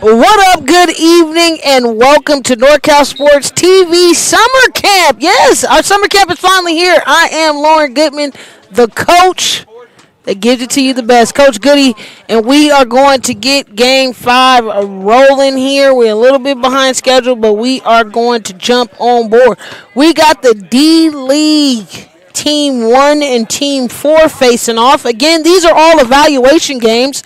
What up? Good evening and welcome to NorCal Sports TV Summer Camp. Yes, our summer camp is finally here. I am Lauren Goodman, the coach that gives it to you the best, Coach Goody, and we are going to get Game 5 rolling here. We're a little bit behind schedule, but we are going to jump on board. We got the D-League Team 1 and Team 4 facing off. Again, these are all evaluation games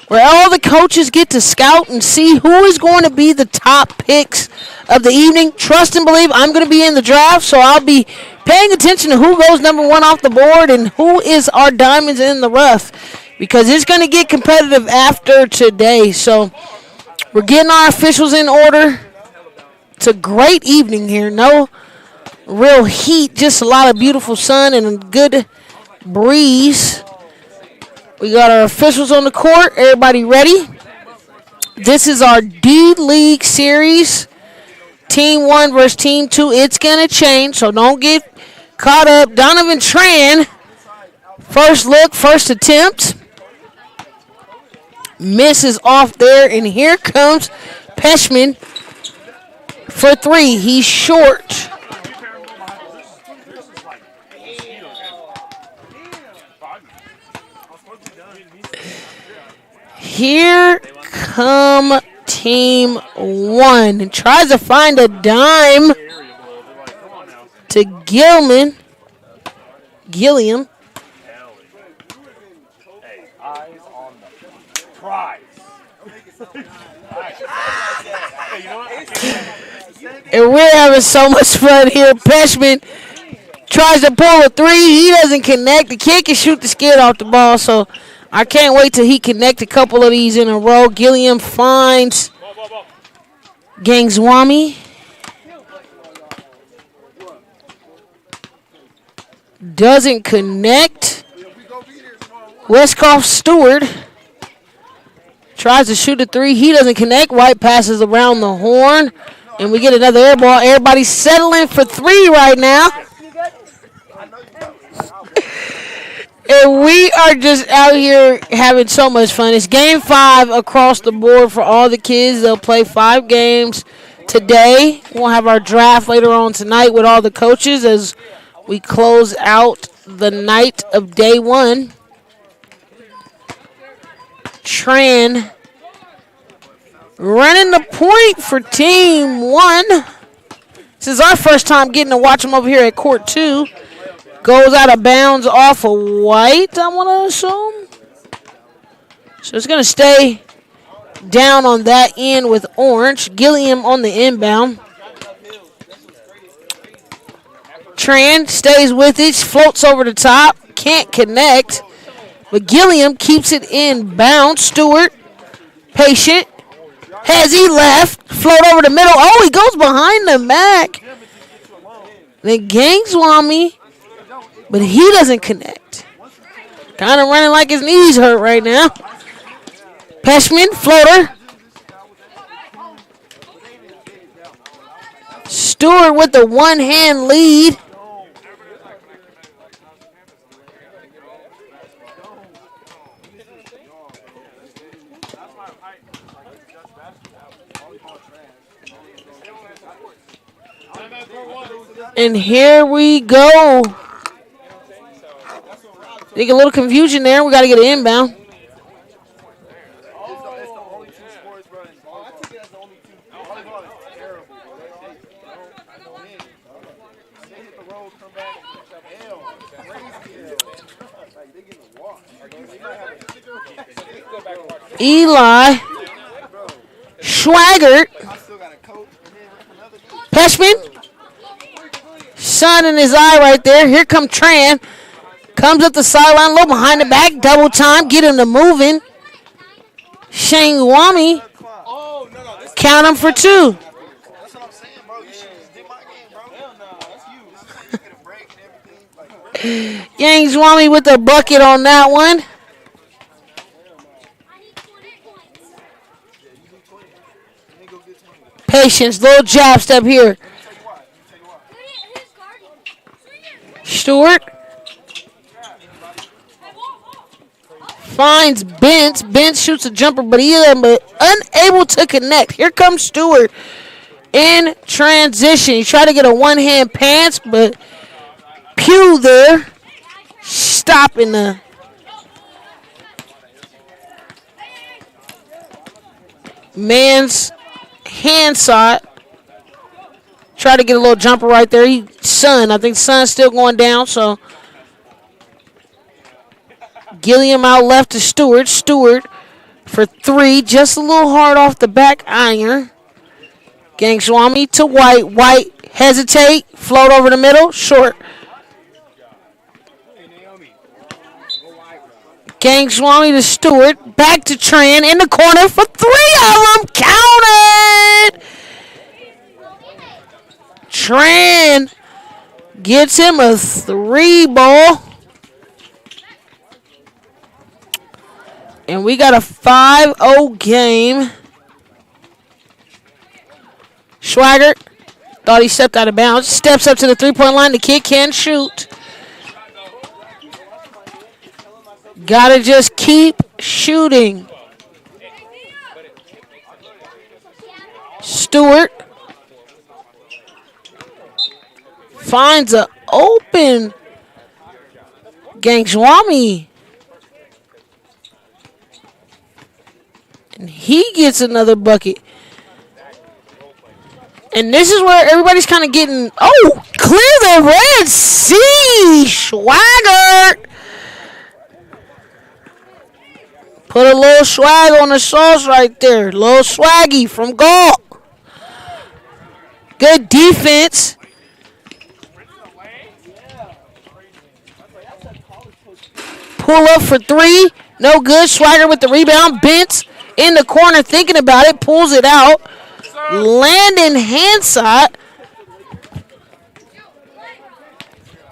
where all the coaches get to scout and see who is going to be the top picks of the evening. Trust and believe I'm going to be in the draft, so I'll be paying attention to who goes number 1 off the board and who is our diamonds in the rough, because it's going to get competitive after today. So we're getting our officials in order. It's a great evening here. No real heat, just a lot of beautiful sun and a good breeze. We got our officials on the court. Everybody ready? This is our D-League series. Team 1 versus Team 2. It's going to change, so don't get caught up. Donovan Tran, first look, first attempt. Misses off there, and here comes Peshman for 3. He's short. Here come Team 1. Tries to find a dime to Gilliam. And we're having so much fun here. Peshman tries to pull a 3. He doesn't connect. The kid can shoot the skid off the ball, so I can't wait till he connect a couple of these in a row. Gilliam finds Gangswami. Doesn't connect. Westcroft Stewart tries to shoot a 3. He doesn't connect. White passes around the horn. And we get another air ball. Everybody's settling for 3 right now. And we are just out here having so much fun. It's Game 5 across the board for all the kids. They'll play 5 games today. We'll have our draft later on tonight with all the coaches as we close out the night of day 1. Tran running the point for Team 1. This is our first time getting to watch them over here at Court 2. Goes out of bounds off of White, I want to assume. So it's going to stay down on that end with Orange. Gilliam on the inbound. Tran stays with it, floats over the top, can't connect. But Gilliam keeps it in bounds. Stewart, patient. Has he left? Float over the middle. Oh, he goes behind the Mac. Then Gangswami. But he doesn't connect. Kind of running like his knees hurt right now. Peshman, floater. Stewart with the one-hand lead. And here we go. Think a little confusion there. We got to get an inbound. Eli. Schwaggart. Peshman. Sun in his eye right there. Here comes Tran. Comes up the sideline, low behind the back, double time, get him to moving. Shangwami, count him for 2. That's what I'm saying, bro. You should just did my game, bro. Hell no, that's you. Gangswami with the bucket on that one. Patience, little jab step here. Stewart Finds Bence. Bence shoots a jumper, but he is unable to connect. Here comes Stewart in transition. He tried to get a one-hand pass, but Pugh there stopping the man's hand shot. Try to get a little jumper right there. I think Sun's still going down, so Gilliam out left to Stewart. Stewart for three, just a little hard off the back iron. Gangswami to White. White hesitate, float over the middle, short. Gangswami to Stewart, back to Tran in the corner for three of them. Counted! Tran gets him a three ball. And we got a 5-0 game. Schwaggart thought he stepped out of bounds. Steps up to the three-point line. The kid can shoot. Gotta just keep shooting. Stewart finds an open Gangswami. And he gets another bucket. And this is where everybody's kind of getting, clear the Red Sea. Schwaggart. Put a little swag on the sauce right there. A little swaggy from Galt. Good defense. Pull up for three. No good. Swagger with the rebound. Bence in the corner thinking about it. Pulls it out. Landon hand shot.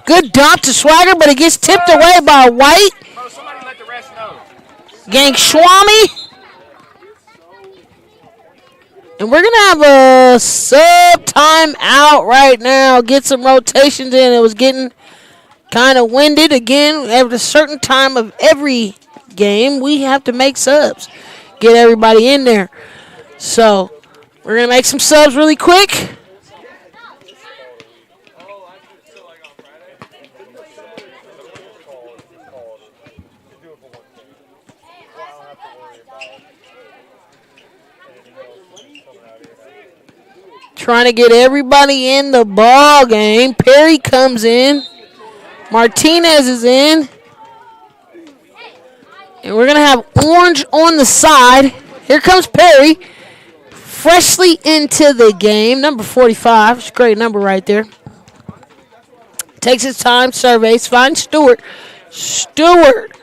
Good dunk to Swagger, but it gets tipped away by White. Gangswami. And we're going to have a sub timeout right now. Get some rotations in. It was getting kind of winded. Again, at a certain time of every game, we have to make subs. Get everybody in there. So we're going to make some subs really quick. Trying to get everybody in the ball game. Perry comes in. Martinez is in. And we're going to have Orange on the side. Here comes Perry. Freshly into the game. Number 45. It's a great number right there. Takes his time. Surveys. Finds Stewart. Stewart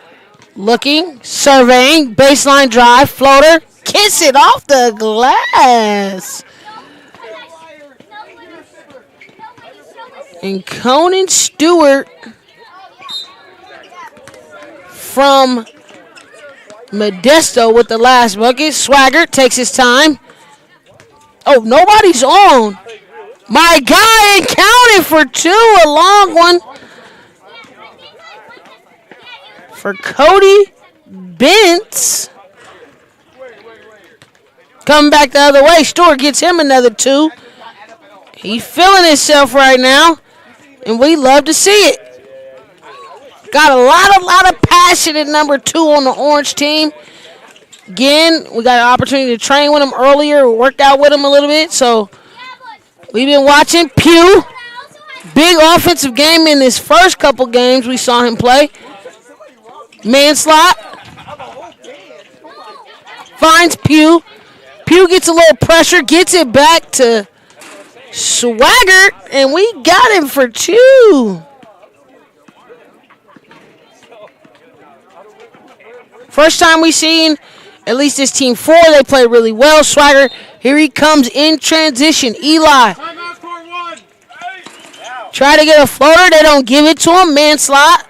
looking. Surveying. Baseline drive. Floater. Kiss it off the glass. And Conan Stewart from Modesto with the last bucket. Swaggart takes his time. Oh, nobody's on. My guy counted for two. A long one for Cody Bence. Coming back the other way. Stewart gets him another two. He's feeling himself right now. And we love to see it. Got a lot of passion at number 2 on the Orange team. Again, we got an opportunity to train with him earlier. We worked out with him a little bit. So we've been watching Pugh. Big offensive game in his first couple games we saw him play. Man slot. Finds Pugh. Pugh gets a little pressure. Gets it back to Swaggart, and we got him for two. First time we seen at least this team 4. They play really well. Swaggart, here he comes in transition. Eli. Try to get a floater. They don't give it to him. Man slot.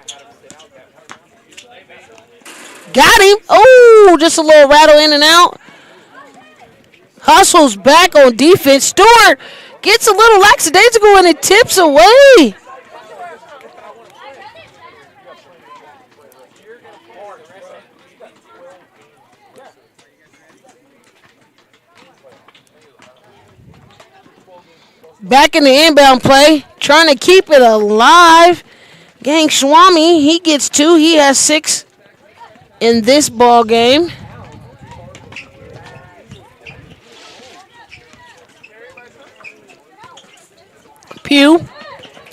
Got him. Oh, just a little rattle in and out. Hustles back on defense. Stewart gets a little lackadaisical and it tips away. Back in the inbound play, trying to keep it alive. Gang Swami, he gets 2. He has 6 in this ball game. Pugh.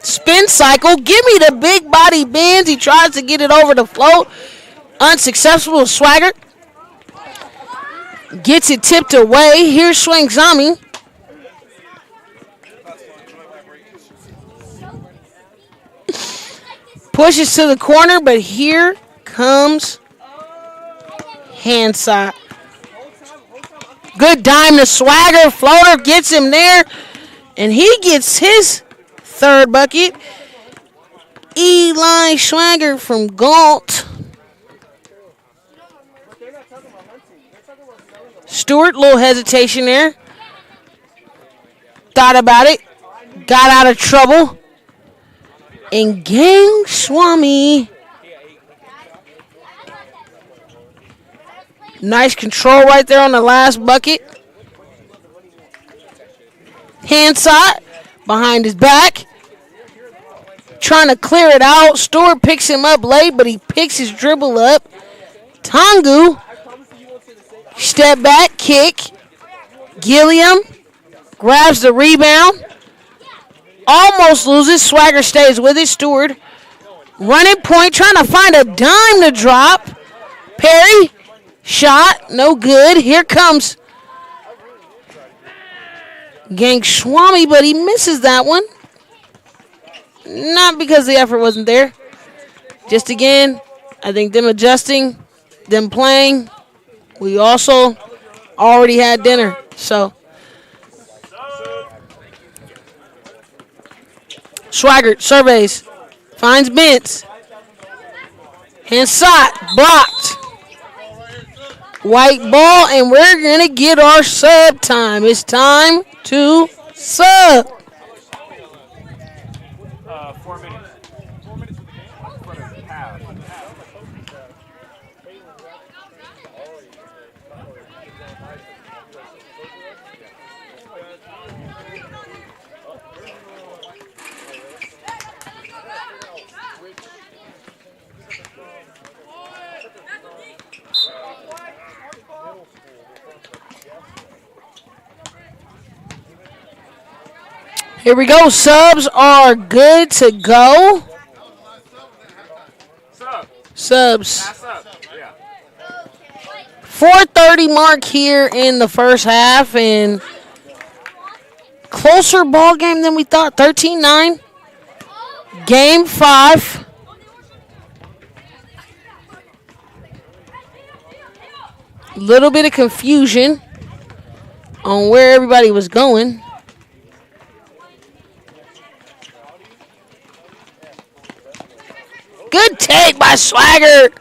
Spin cycle. Give me the big body bends. He tries to get it over the float. Unsuccessful. Swagger gets it tipped away. Here's Swing Zami. Pushes to the corner, but here comes hand side. Good dime to Swagger. Floater gets him there, and he gets his 3rd bucket. Eli Swagger from Galt. Stewart, little hesitation there. Thought about it. Got out of trouble. And Gang Swami. Nice control right there on the last bucket. Hand side behind his back. Trying to clear it out. Stewart picks him up late, but he picks his dribble up. Tongu. Step back, kick. Gilliam grabs the rebound. Almost loses. Swagger stays with it. Stewart running point, trying to find a dime to drop. Perry, shot, no good. Here comes Gang Swami, but he misses that one. Not because the effort wasn't there. Just again, I think them adjusting, them playing. We also already had dinner, so. Swagger surveys, finds Bentz. Hand shot, blocked. White ball, and we're going to get our sub time. It's time to sub. 4 minutes. 4 minutes of the game. For the half. Here we go. Subs are good to go. Subs. 4:30 mark here in the first half, and closer ball game than we thought. 13-9. Game 5. Little bit of confusion on where everybody was going. Good take by Swagger.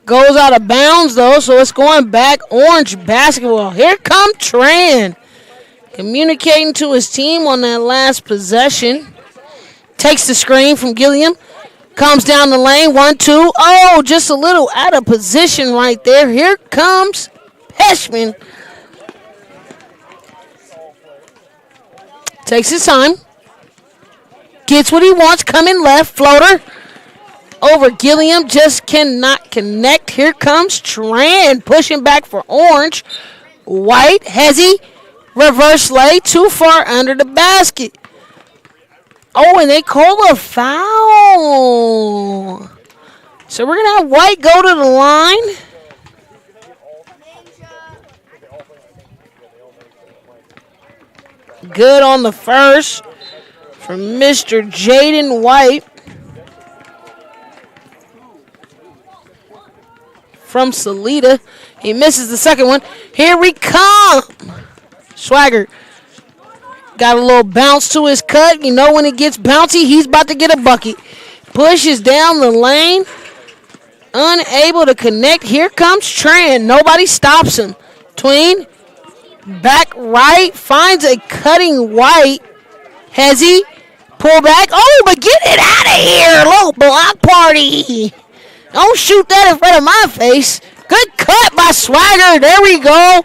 Goes out of bounds, though, so it's going back. Orange basketball. Here come Tran. Communicating to his team on that last possession. Takes the screen from Gilliam. Comes down the lane. 1-2. Oh, just a little out of position right there. Here comes Peshman. Takes his time. Gets what he wants. Coming left. Floater. Over Gilliam. Just cannot connect. Here comes Tran. Pushing back for Orange. White. Hezzy. Reverse lay. Too far under the basket. Oh, and they call a foul. So we're going to have White go to the line. Good on the first from Mr. Jaden White. From Salida. He misses the second one. Here we come. Swagger. Got a little bounce to his cut. You know when it gets bouncy, he's about to get a bucket. Pushes down the lane. Unable to connect. Here comes Tran. Nobody stops him. Tween. Back right. Finds a cutting White. Hezzy. Pull back. Oh, but get it out of here. Little block party. Don't shoot that in front of my face. Good cut by Swagger. There we go.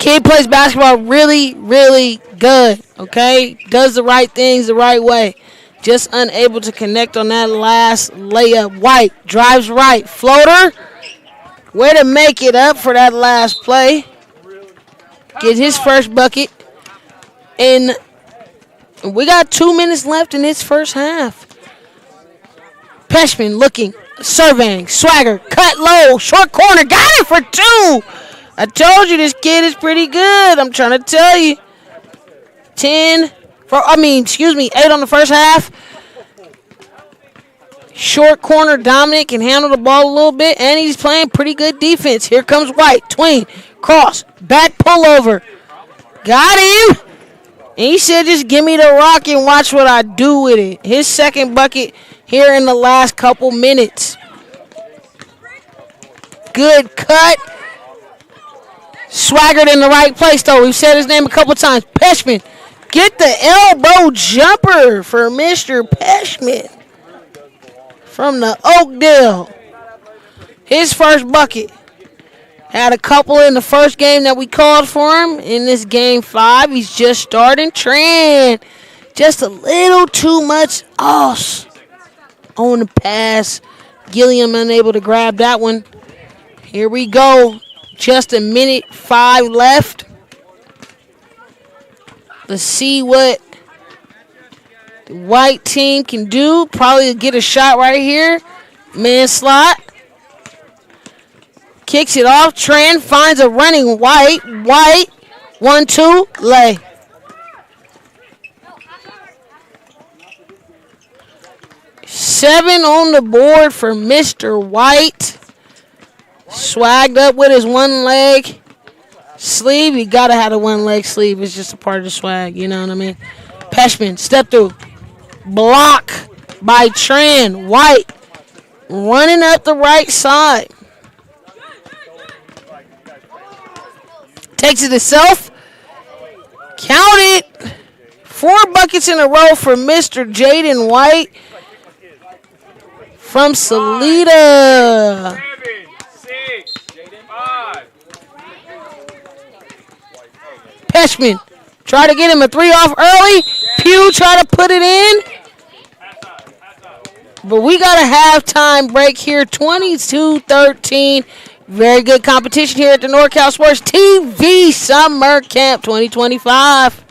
Kid plays basketball really, really good. Okay, does the right things the right way. Just unable to connect on that last layup. White drives right, floater. Way to make it up for that last play. Get his first bucket. And we got 2 minutes left in this first half. Peshman looking, surveying, swagger, cut low, short corner, got it for 2. I told you this kid is pretty good. I'm trying to tell you. 8 on the first half. Short corner, Dominic can handle the ball a little bit, and he's playing pretty good defense. Here comes White, tween, cross, back pullover. Got him. And he said, just give me the rock and watch what I do with it. His second bucket here in the last couple minutes. Good cut. Swaggered in the right place, though. We've said his name a couple times. Peshman. Get the elbow jumper for Mr. Peshman from the Oakdale. His first bucket. Had a couple in the first game that we called for him. In this game 5, he's just starting. Tran. Just a little too much os on the pass. Gilliam unable to grab that one. Here we go. Just a minute 5 left. Let's see what the White team can do. Probably get a shot right here. Man slot. Kicks it off. Tran finds a running White. White. 1-2. Lay. Seven on the board for Mr. White. Swagged up with his one leg sleeve. You gotta have a one leg sleeve. It's just a part of the swag. You know what I mean? Peshman, step through. Block by Tran. White running up the right side. Takes it himself. Count it. 4 buckets in a row for Mr. Jaden White from Salida. 6, 5. Peshman try to get him a 3 off early. Pugh try to put it in. But we got a halftime break here. 22-13. Very good competition here at the NorCal Sports TV Summer Camp 2025.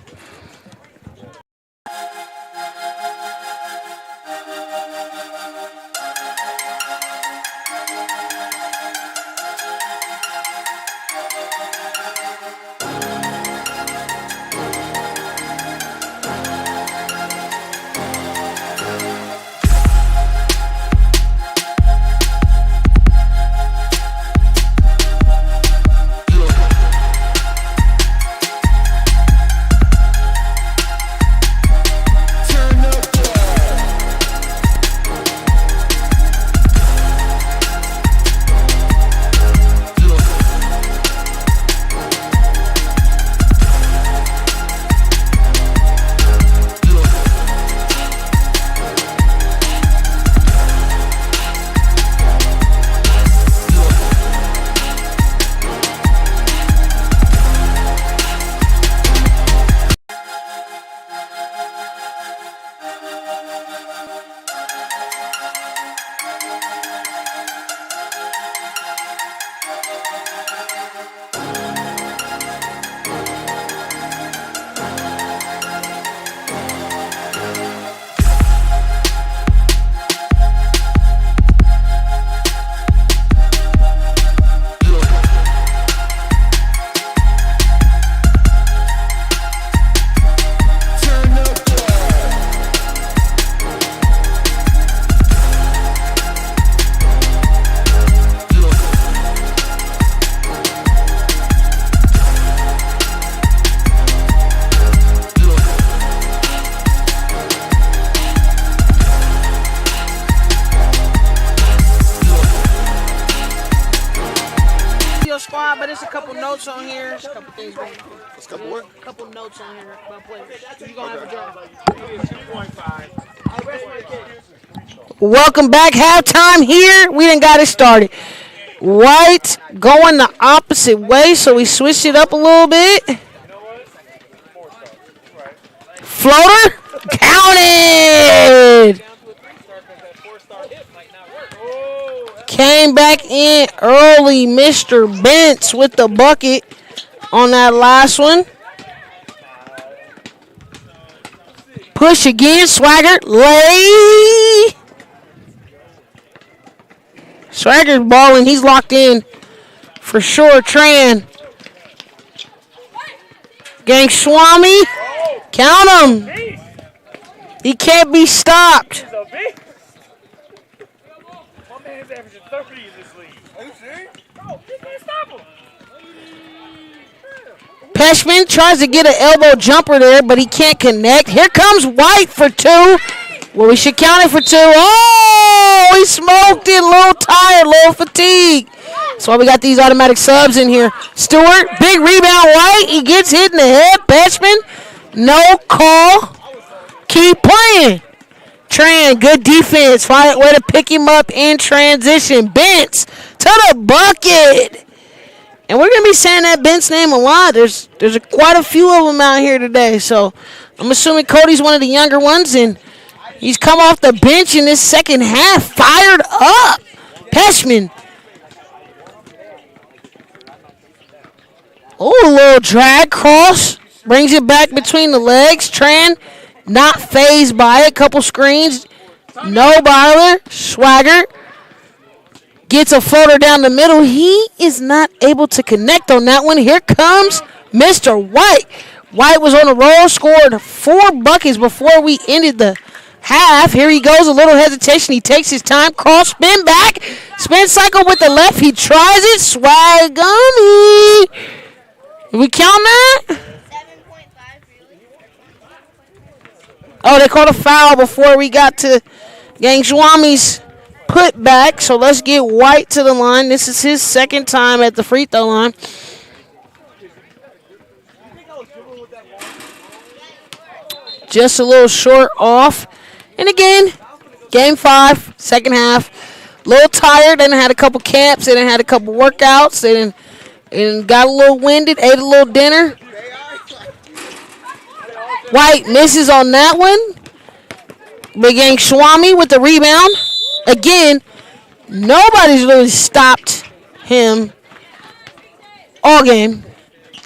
But it's a couple notes on here. It's a couple things. Let's couple what? A couple notes on here about players. You're going to have a draw. 2.5. Welcome back. Halftime here. We done got it started. White going the opposite way, so we switched it up a little bit. Floater, counted. Came back in early, Mr. Bentz with the bucket on that last one. Push again, Swagger, lay. Swagger's balling, he's locked in for sure. Tran. Gang Swami, count him. He can't be stopped. Averaging 30 in this league. Are you serious? Bro, you can't stop him. Peshman tries to get an elbow jumper there, but he can't connect. Here comes White for two. Well, we should count it for two. Oh, he smoked it. A little tired, a little fatigue. That's why we got these automatic subs in here. Stewart, big rebound, White. He gets hit in the head. Peshman, no call. Keep playing. Tran, good defense. Find a way to pick him up in transition. Bentz to the bucket. And we're going to be saying that Bentz name a lot. There's quite a few of them out here today. So I'm assuming Cody's one of the younger ones. And he's come off the bench in this second half. Fired up. Peshman. Oh, a little drag cross. Brings it back between the legs. Tran. Not phased by it. Couple screens. No Byler. Swagger gets a floater down the middle. He is not able to connect on that one. Here comes Mr. White. White was on a roll, scored 4 buckets before we ended the half. Here he goes. A little hesitation. He takes his time. Cross, spin back. Spin cycle with the left. He tries it. Swagummy. Did we count that? Oh, they called a foul before we got to Gang Swami's put back. So let's get White to the line. This is his second time at the free throw line. Just a little short off. And again, game 5, second half. A little tired. They done had a couple camps. They done had a couple workouts. They done got a little winded, ate a little dinner. White misses on that one. Big Gang Swami with the rebound. Again, nobody's really stopped him all game.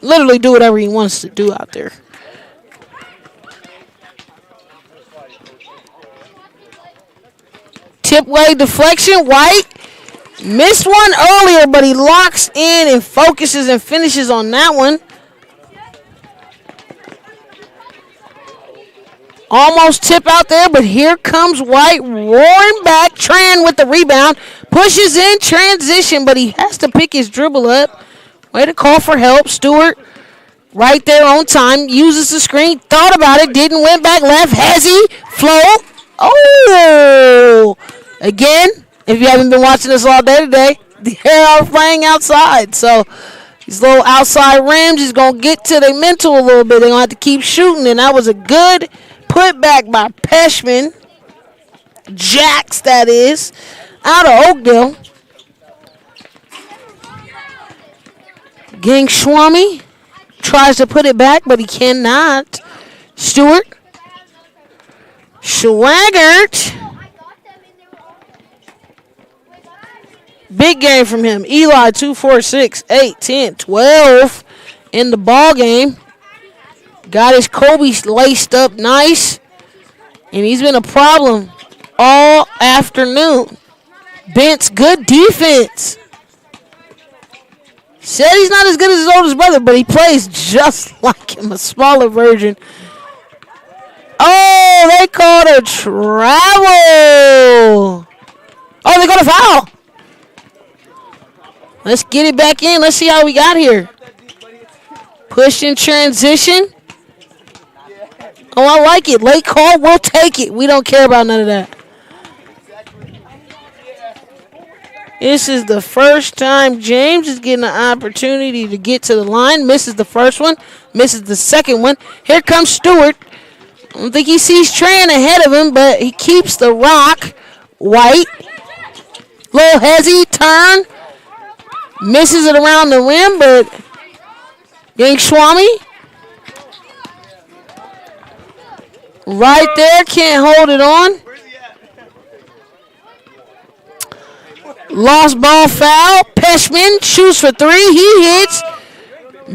Literally do whatever he wants to do out there. Tip way deflection. White missed one earlier, but he locks in and focuses and finishes on that one. Almost tip out there, but here comes White roaring back. Tran with the rebound. Pushes in transition, but he has to pick his dribble up. Way to call for help. Stewart right there on time. Uses the screen. Thought about it. Didn't. Went back left. Hezzy. Float. Oh! Again, if you haven't been watching us all day today, they are playing outside. So these little outside rims is going to get to their mental a little bit. They're going to have to keep shooting, and that was a good put back by Peshman. Jax, that is, out of Oakdale. Gang Swami tries to put it back, but he cannot. Stewart. Schwaggert. Big game from him. Eli, 2, 4, 6, 8, 10, 12 in the ball game. Got his Kobe laced up nice. And he's been a problem all afternoon. Bentz, good defense. Said he's not as good as his oldest brother, but he plays just like him, a smaller version. Oh, they called a travel. Oh, they got a foul. Let's get it back in. Let's see how we got here. Push in transition. Oh, I like it. Late call, we'll take it. We don't care about none of that. This is the first time James is getting an opportunity to get to the line. Misses the first one. Misses the second one. Here comes Stewart. I don't think he sees Tran ahead of him, but he keeps the rock. White. Little hezzy turn. Misses it around the rim, but Yang Swami right there can't hold it on. Lost ball foul. Peshman shoots for three. He hits.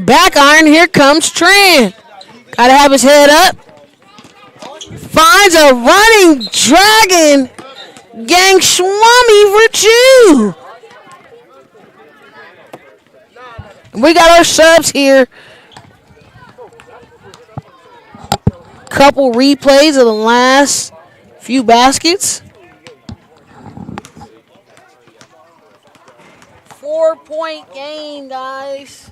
Back iron. Here comes Tran. Got to have his head up. Finds a running dragon. Gang Swami for two. We got our subs here. Couple replays of the last few baskets. 4-point game, guys.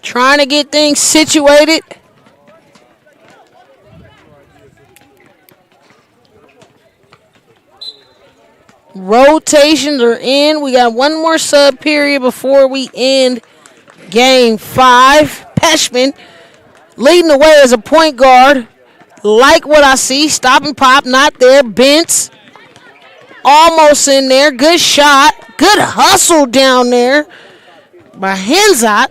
Trying to get things situated. Rotations are in. We got one more sub period before we end game 5. Peshman leading the way as a point guard. Like what I see. Stop and pop, not there. Bentz almost in there. Good shot. Good hustle down there by Henzati.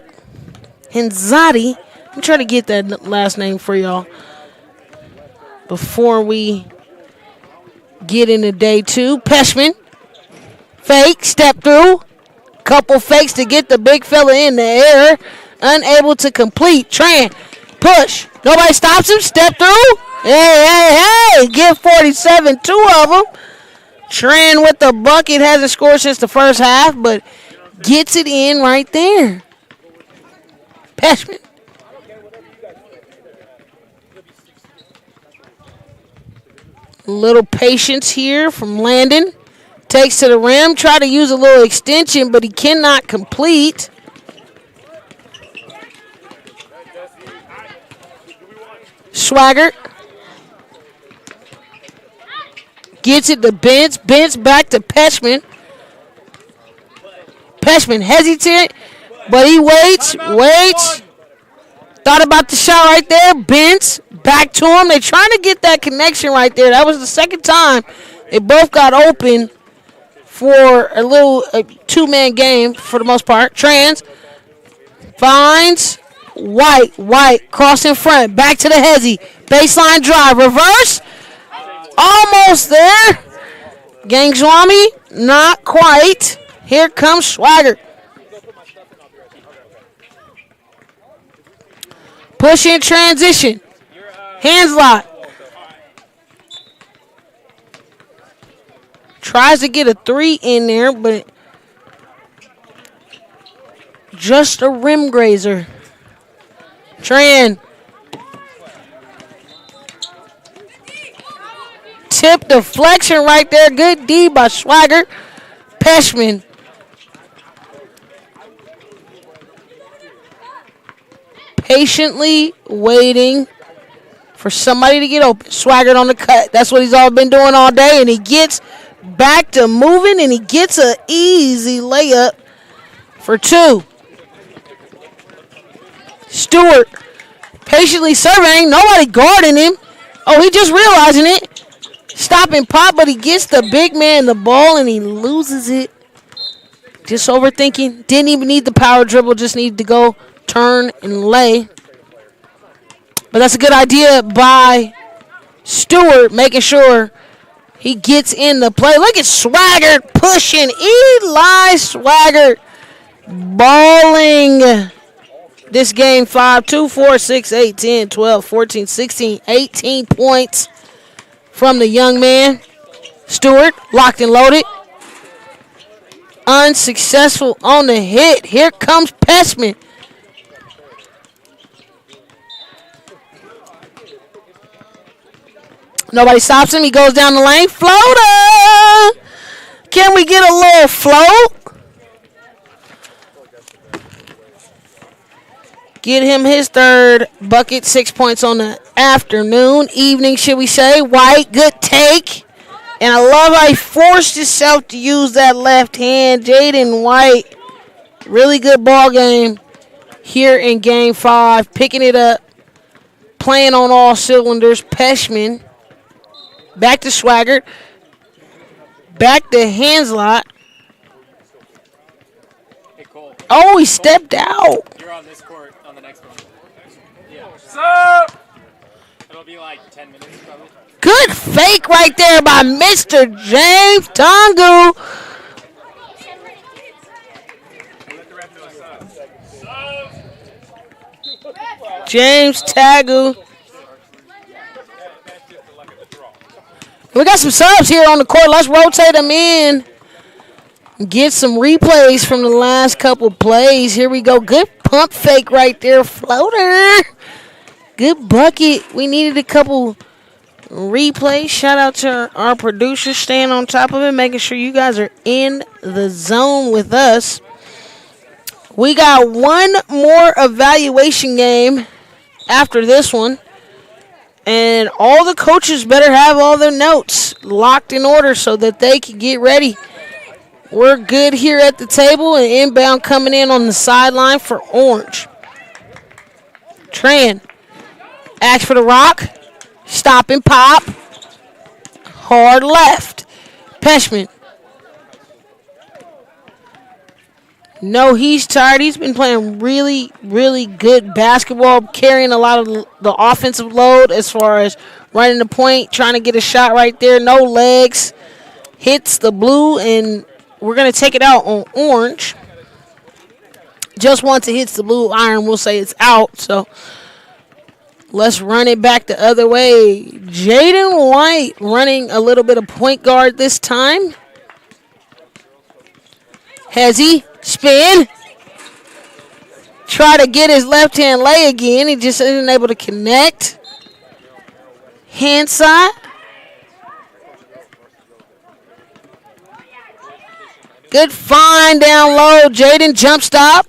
I'm trying to get that last name for y'all before we get into day 2. Peshman. Fake. Step through. Couple fakes to get the big fella in the air. Unable to complete. Tran. Push. Nobody stops him. Step through. Hey. Give 47 2 of them. Tran with the bucket. Hasn't scored since the first half, but gets it in right there. Peshman. Little patience here from Landon. Takes to the rim. Try to use a little extension, but he cannot complete. Swagger. Gets it to Bentz. Bentz back to Peshman. Peshman hesitant, but he waits. Thought about the shot right there. Bentz back to him. They're trying to get that connection right there. That was the second time they both got open for a little two-man game for the most part. Trans finds White cross in front. Back to the hezzy. Baseline drive. Reverse. Almost there. Gang Swami, not quite. Here comes Swagger. Push in transition. Hands lock. Tries to get a 3 in there, but just a rim grazer. Tran. Tip deflection right there. Good D by Swagger. Peshman. Patiently waiting for somebody to get open. Swaggered on the cut. That's what he's all been doing all day, and he gets back to moving, and he gets an easy layup for 2. Stewart patiently surveying. Nobody guarding him. Oh, he just realizing it. Stop and pop, but he gets the big man the ball, and he loses it. Just overthinking. Didn't even need the power dribble. Just needed to go turn and lay. But that's a good idea by Stewart, making sure he gets in the play. Look at Swagger pushing. Eli Swagger balling this game. 5, 2, 4, 6, 8, 10, 12, 14, 16, 18 points from the young man. Stewart locked and loaded. Unsuccessful on the hit. Here comes Peshman. Nobody stops him. He goes down the lane. Floater! Can we get a little float? Get him his third bucket. 6 points on the afternoon. Evening, should we say. White, good take. And I love how he forced himself to use that left hand. Jaden White, really good ball game here in Game 5. Picking it up, playing on all cylinders. Peshman, back to Swaggart, back to Hanslot. Hey, Cole. Oh, he stepped out. You're on this court on the next one. Yeah. So it'll be like 10 minutes probably. Good fake right there by Mr. James Tongu. James Tagu. We got some subs here on the court. Let's rotate them in. Get some replays from the last couple plays. Here we go. Good pump fake right there. Floater. Good bucket. We needed a couple replays. Shout out to our producer staying on top of it, making sure you guys are in the zone with us. We got one more evaluation game after this one. And all the coaches better have all their notes locked in order so that they can get ready. We're good here at the table, and inbound coming in on the sideline for Orange. Tran, ask for the rock. Stop and pop. Hard left. Peshman. No, he's tired. He's been playing really, really good basketball, carrying a lot of the offensive load as far as running the point, trying to get a shot right there. No legs. Hits the blue, and we're going to take it out on Orange. Just once it hits the blue iron, we'll say it's out. So let's run it back the other way. Jaden White running a little bit of point guard this time. Has he? Spin. Try to get his left hand lay again. He just isn't able to connect. Hand side. Good find down low. Jaden jump stop.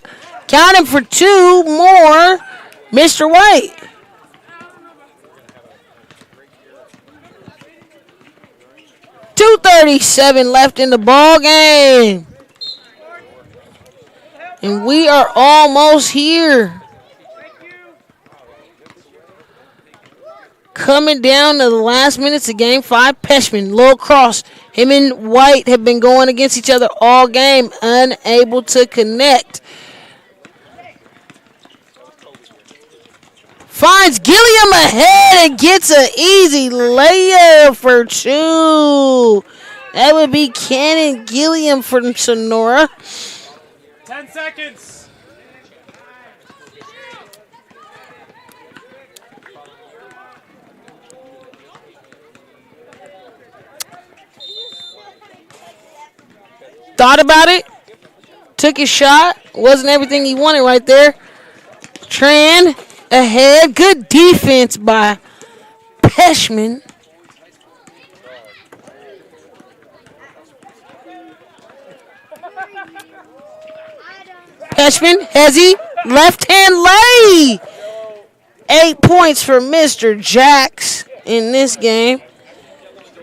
Count him for two more. Mr. White. .237 left in the ball game. And we are almost here. Coming down to the last minutes of Game 5. Peshman, low cross. Him and White have been going against each other all game, unable to connect. Finds Gilliam ahead and gets an easy layup for two. That would be Cannon Gilliam from Sonora. 10 seconds. Thought about it. Took his shot. Wasn't everything he wanted right there. Tran ahead. Good defense by Peshman. Peshman, has he? Left hand lay. 8 points for Mr. Jacks in this game.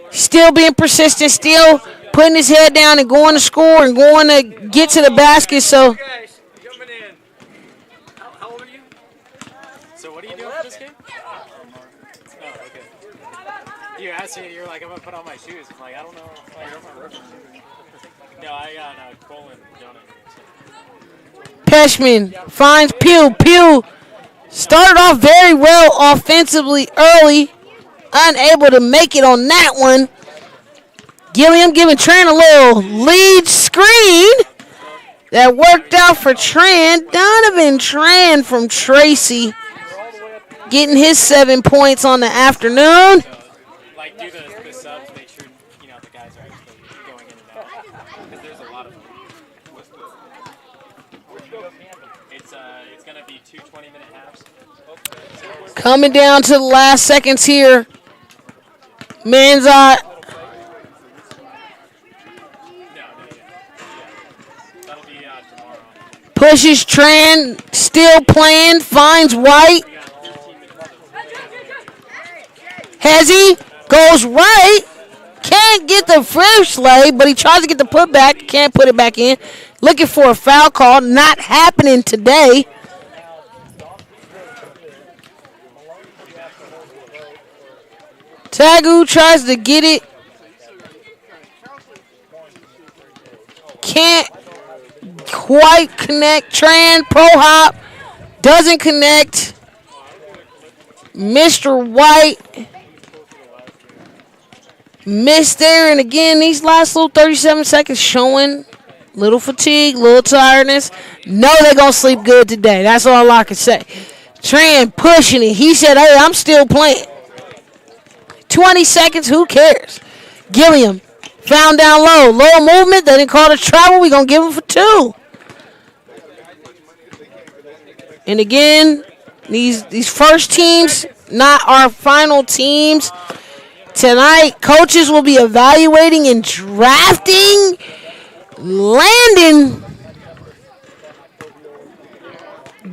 Still being persistent, still putting his head down and going to score and going to get to the basket. So, How old are you? So what are you doing for this game? Oh, okay. You asked me, you're like, I'm going to put on my shoes. I'm like, I don't know if I don't my work shoes. No, I got Cole and Jonah. Peshman finds Pugh. Pugh started off very well offensively early. Unable to make it on that one. Gilliam giving Tran a little lead screen. That worked out for Tran. Donovan Tran from Tracy getting his 7 points on the afternoon. Like, do the subs, make sure, the guys are actually going in and out. Because there's a lot of them. It's going to be 2 20-minute halves. Coming down to the last seconds here. Manzot. That'll be tomorrow. Pushes Tran. Still playing. Finds White. Has he? Goes right. Can't get the first lay, but he tries to get the putback. Can't put it back in. Looking for a foul call. Not happening today. Tagu tries to get it. Can't quite connect. Tran, pro hop. Doesn't connect. Mr. White missed there. And again, these last little 37 seconds showing little fatigue, little tiredness. No, they're going to sleep good today. That's all I can say. Tran pushing it. He said, hey, I'm still playing. 20 seconds, who cares? Gilliam found down low. Low movement. They didn't call it travel. We're going to give him for 2. And again, these first teams, not our final teams. Tonight, coaches will be evaluating and drafting Landon.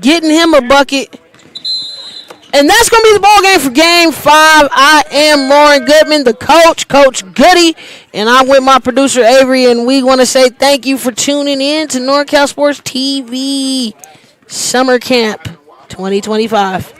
Getting him a bucket. And that's going to be the ball game for Game 5. I am Lauren Goodman, the coach, Coach Goody, and I'm with my producer, Avery, and we want to say thank you for tuning in to NorCal Sports TV Summer Camp 2025.